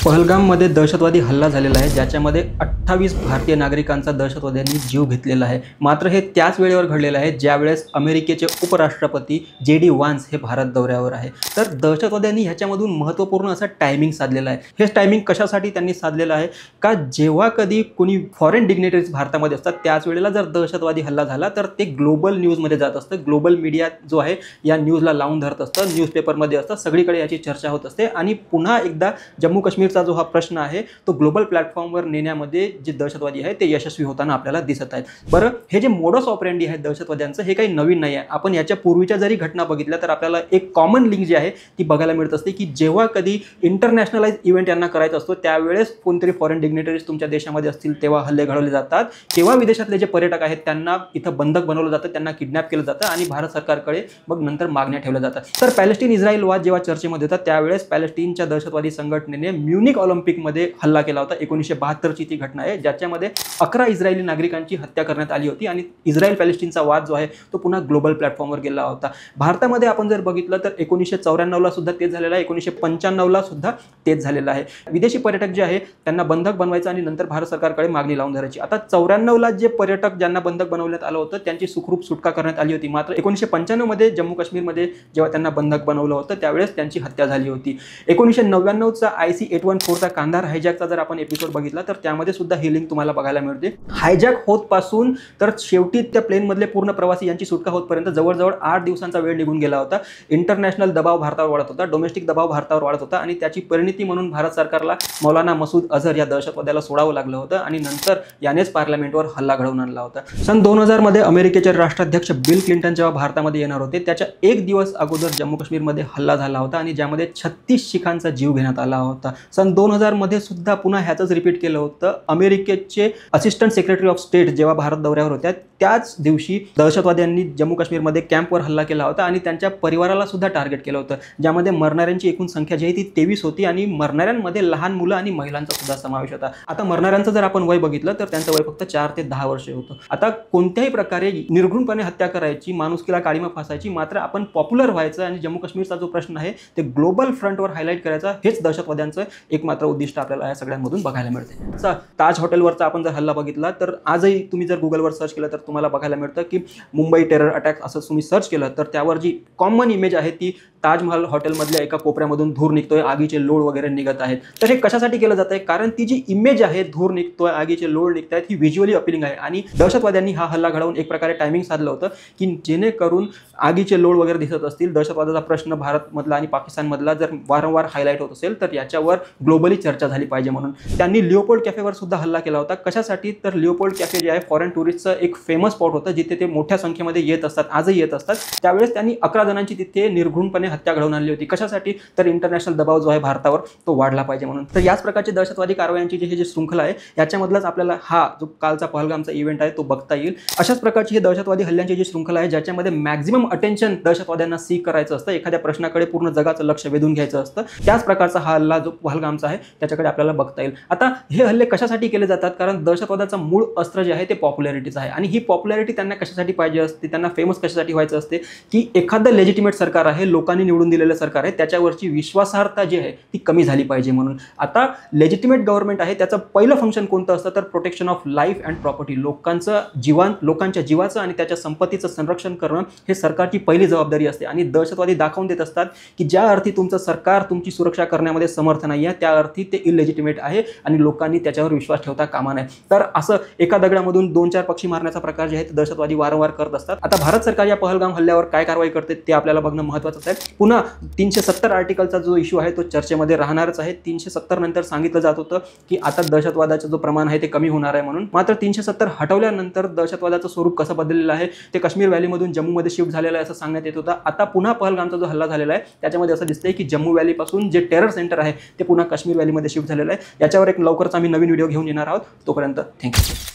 पहलगाममध्ये दहशतवादी हल्ला झालेला आहे, ज्याच्यामध्ये 28 भारतीय नागरिकांचा दहशतवाद्यांनी जीव घेतलेला आहे। मात्र हे त्याच वेळेवर घडलेलं आहे ज्यावेळेस अमेरिकेचे उपराष्ट्रपती JD व्हान्स हे भारत दौऱ्यावर आहे। तर दहशतवाद्यांनी ह्याच्यामधून महत्त्वपूर्ण असं टायमिंग साधलेलं आहे। हे टायमिंग कशासाठी त्यांनी साधलेलं आहे का जेव्हा कधी कोणी फॉरेन डिग्नेटरीज भारतामध्ये असतात त्याच वेळेला जर दहशतवादी हल्ला झाला तर ते ग्लोबल न्यूजमध्ये जात असतं। ग्लोबल मीडिया जो आहे या न्यूजला लावून धरत असतं, न्यूजपेपरमध्ये असतं, सगळीकडे याची चर्चा होत असते आणि पुन्हा एकदा जम्मू काश्मीरचा जो हा प्रश्न आहे तो ग्लोबल प्लॅटफॉर्मवर नेण्यामध्ये जे दहशतवादी आहे ते यशस्वी होताना आपल्याला दिसत आहेत। बरं, हे जे मोडस ऑपरेंडी आहे दहशतवाद्यांचं हे काही नवीन नाही आहे। आपण याच्या पूर्वीच्या जरी घटना बघितल्या तर आपल्याला एक कॉमन लिंक जी आहे ती बघायला मिळत असते की जेव्हा कधी इंटरनॅशनलाइज इव्हेंट यांना करायचा असतो त्यावेळेस कोणतरी फॉरेन डिग्नेटरीज तुमच्या देशामध्ये असतील तेव्हा हल्ले घडवले जातात, किंवा विदेशातले जे पर्यटक आहेत त्यांना इथं बंधक बनवलं जातं, त्यांना किडनॅप केलं जातं आणि भारत सरकारकडे मग नंतर मागण्या ठेवल्या जातात। तर पॅलेस्टाईन इस्रायल वाद जेव्हा चर्चेमध्ये होता त्यावेळेस पॅलेस्टाईनच्या दहशतवादी संघटनेने म्युनिक ऑलिम्पिकमध्ये हल्ला केला होता। 1972ची ती घटना आहे ज्याच्यामध्ये 11 इस्रायली नागरिकांची हत्या करण्यात आली होती आणि इस्रायल पॅलेस्टाईनचा वाद जो आहे तो पुन्हा ग्लोबल प्लॅटफॉर्मवर गेला होता। भारतामध्ये आपण जर बघितलं तर 1994ला सुद्धा तेच झालेलं आहे, 1995ला सुद्धा तेच झालेलं आहे। विदेशी पर्यटक जे आहे त्यांना बंधक बनवायचं आणि नंतर भारत सरकारकडे मागणी लावून धरायची। आता 94ला जे पर्यटक ज्यांना बंधक बनवण्यात आलं होतं त्यांची सुखरूप सुटका करण्यात आली होती, मात्र 1995मध्ये जम्मू काश्मीरमध्ये जेव्हा त्यांना बंधक बनवलं होतं त्यावेळेस त्यांची हत्या झाली होती। 1999चा IC-814चा कांधार हायजॅकचा जर आपण एपिसोड बघितला तर त्यामध्ये सुद्धा ही लिंक तुम्हाला बघायला मिळते। हायजॅक होत पासून तर शेवटी त्या प्लेनमधले पूर्ण प्रवासी यांची सुटका होतपर्यंत जवळजवळ 8 दिवसांचा वेळ निघून गेला होता। इंटरनॅशनल दबाव भारतावर वाढत होता, डोमेस्टिक दबाव भारतावर वाढत होता आणि त्याची परिणिती म्हणून भारत सरकारला मौलाना मसूद अझहर या दहशतवाद्याला सोडावं लागलं होतं आणि नंतर यानेच पार्लमेंटवर हल्ला घडवून आणला होता। सन 2000 मध्ये अमेरिकेचे राष्ट्राध्यक्ष बिल क्लिंटन जेव्हा भारतामध्ये येणार होते त्याच्या एक दिवस अगोदर जम्मू काश्मीरमध्ये हल्ला झाला होता आणि ज्यामध्ये 36 शिखांचा जीव घेण्यात आला होता। सन 2000 मध्ये सुद्धा पुन्हा ह्याचंच रिपीट केलं होतं। अमेरिकेचे असिस्टंट सेक्रेटरी ऑफ स्टेट जेव्हा भारत दौऱ्यावर होत्या त्याच दिवशी दहशतवाद्यांनी जम्मू काश्मीरमध्ये कॅम्पवर हल्ला केला होता आणि त्यांच्या परिवाराला सुद्धा टार्गेट केलं होतं, ज्यामध्ये मरणाऱ्यांची एकूण संख्या जी आहे ती 23 होती आणि मरणाऱ्यांमध्ये लहान मुलं आणि महिलांचा सुद्धा समावेश होता। आता मरणाऱ्यांचं जर आपण वय बघितलं तर त्यांचं वय फक्त 4 ते 10 वर्षे होतं। आता कोणत्याही प्रकारे निर्घृणपणे हत्या करायची, माणुसकीला काळीमा फासायची, मात्र आपण पॉप्युलर व्हायचं आणि जम्मू काश्मीरचा जो प्रश्न आहे ते ग्लोबल फ्रंटवर हायलाईट करायचा, हेच दहशतवाद्यांचं एकमात्र उद्दिष्ट आपल्याला या सगळ्यांमधून बघायला मिळते। ताज हॉटेलवरचा आपण जर हल्ला बघितला तर आजही तुम्ही जर गुगलवर सर्च केलं तर तुम्हाला बघायला मिळतं की मुंबई टेरर अटॅक असं तुम्ही सर्च केलं तर त्यावर जी कॉमन इमेज आहे ती ताजमहल हॉटेलमधल्या एका कोपऱ्यामधून धूर निघतोय, आगीचे लोळ वगैरे निघत आहेत। तर हे कशासाठी केलं जात आहे? कारण ती जी इमेज आहे, धूर निघतोय, आगीचे लोळ निघत आहेत, ही व्हिज्युअली अपीलिंग आहे आणि दहशतवाद्यांनी हा हल्ला घडवून एक प्रकारे टायमिंग साधलं होतं की जेणेकरून आगीचे लोळ वगैरे दिसत असतील, दहशतवादाचा प्रश्न भारतमधला आणि पाकिस्तानमधला जर वारंवार हायलाईट होत असेल तर याच्यावर ग्लोबली चर्चा झाली पाहिजे म्हणून त्यांनी लिओपोल्ड कॅफेवर सुद्धा हल्ला केला होता। कशासाठी? तर लिओपोल्ड कॅफे जे आहे फॉरेन टुरिस्टचं एक फेमस स्पॉट होतं जिथे ते मोठ्या संख्येमध्ये येत असतात, आजही येत असतात। त्यावेळेस त्यांनी 11 जणांची तिथे निर्घृणपणे हत्या घडवून आणली होती। कशासाठी? तर इंटरनॅशनल दबाव जो आहे भारतावर तो वाढला पाहिजे म्हणून। तर याच प्रकारची दहशतवादी कारवायांची जी शृंखला आहे याच्यामधलाच आपल्याला हा जो कालचा पहलगामचा इव्हेंट आहे तो बघता येईल। अशाच प्रकारची ही दहशतवादी हल्ल्यांची जी शृंखला आहे ज्याच्यामध्ये मॅक्झिमम अटेन्शन दहशतवाद्यांना सीक करायचं असतं, एखाद्या प्रश्नाकडे पूर्ण जगाचं लक्ष वेधून घ्यायचं असतं, त्याच प्रकारचा हा हल्ला जो पहलगामचा आहे त्याच्याकडे आपल्याला बघता येईल। आता हे हल्ले कशासाठी केले जातात? कारण दहशतवादाचं मूळ अस्त्र जे आहे ते पॉप्युलॅरिटीचं आहे आणि ही पॉप्युलॅरिटी त्यांना कशासाठी पाहिजे असते, त्यांना फेमस कशासाठी व्हायचं असते की एखादं लेजिटिमेट सरकार आहे, लोकांनी निवडून दिलेलं सरकार आहे, त्याच्यावरची विश्वासार्हता जी आहे ती कमी झाली पाहिजे म्हणून। आता लेजिटिमेट गव्हर्नमेंट आहे त्याचं पहिलं फंक्शन कोणतं असतं तर protection of life and property, लोकांच्या जीवाचं आणि त्याच्या संपत्तीचं संरक्षण करणं हे सरकारची पहिली जबाबदारी असते आणि दहशतवादी दाखवून देत असतात की ज्या अर्थी तुमचं सरकार तुमची सुरक्षा करण्यामध्ये समर्थ नाही आहे त्या अर्थी ते इलेजिटिमेट आहे आणि लोकांनी त्याच्यावर विश्वास ठेवता कामा नये। तर असं एका दगडामधून 2-4 पक्षी मारण्याचा प्रकार जे आहे ते दहशतवादी वारंवार करत असतात। आता भारत सरकार या पहलगाम हल्ल्यावर काय कारवाई करते ते आपल्याला बघणं महत्त्वाचं आहे। पुन्हा 370 आर्टिकलचा जो इश्यू आहे तो चर्चेमध्ये राहणारच आहे। 370 नंतर सांगितलं जात होतं की आता दहशतवादाचं जो प्रमाण आहे ते कमी होणार आहे म्हणून, मात्र 370 हटवल्यानंतर दहशतवादाचं स्वरूप कसं बदललेलं आहे ते काश्मीर व्हॅलीमधून जम्मूमध्ये शिफ्ट झालेलं आहे असं सांगण्यात येत होतं। आता पुन्हा पहलगामचा जो हल्ला झालेला आहे त्याच्यामध्ये असं दिसतंय की जम्मू व्हॅलीपासून जे टेरर सेंटर आहे ते पुन्हा काश्मीर व्हॅलीमध्ये शिफ्ट झालेलं आहे। याच्यावर एक लवकरच आम्ही नवीन व्हिडिओ घेऊन येणार आहोत। तोपर्यंत थँक्यू।